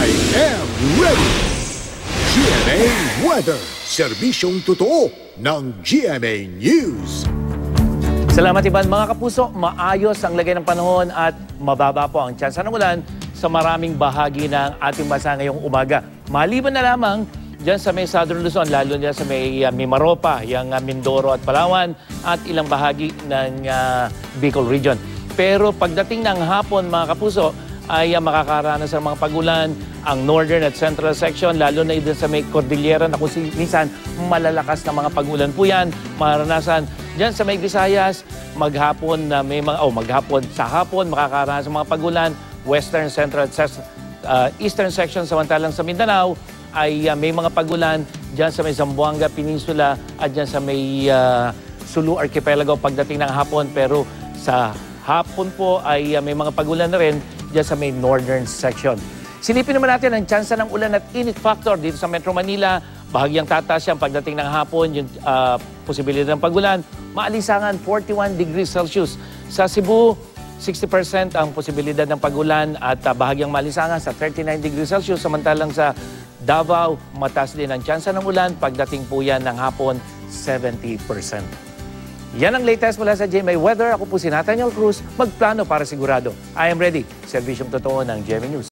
I am ready! GMA Weather, serbisyong totoo ng GMA News. Salamat Ivan. Mga kapuso, maayos ang lagay ng panahon at mababa po ang tsansa ng ulan sa maraming bahagi ng ating bansa ngayong umaga. Maliban na lamang dyan sa may Southern Luzon, lalo na sa may Mimaropa, yung Mindoro at Palawan at ilang bahagi ng Bicol Region. Pero pagdating ng hapon mga kapuso, ay makakaranas ng mga pagulan ang northern at central section, lalo na din sa may Cordillera na kung minsan malalakas na mga pagulan po yan, maranasan. Diyan sa may Visayas, maghapon na may mga, sa hapon makakaranas ng mga pagulan, western, central, eastern section, samantalang sa Mindanao ay may mga pagulan diyan sa may Zamboanga Peninsula at diyan sa may Sulu Archipelago pagdating ng hapon, pero sa hapon po ay may mga pagulan na rin diyan sa may northern section. Silipin naman natin ang tsansa ng ulan at init factor dito sa Metro Manila. Bahagyang tataas yan pagdating ng hapon, yung posibilidad ng pagulan. Maalisangan, 41 degrees Celsius. Sa Cebu, 60% ang posibilidad ng pagulan at bahagyang maalisangan sa 39 degrees Celsius. Samantalang sa Davao, mataas din ang tsansa ng ulan. Pagdating po yan ng hapon, 70%. Yan ang latest mula sa GMA Weather. Ako po si Nathaniel Cruz, magplano para sigurado. I am ready. Serbisyong totoo ng GMA News.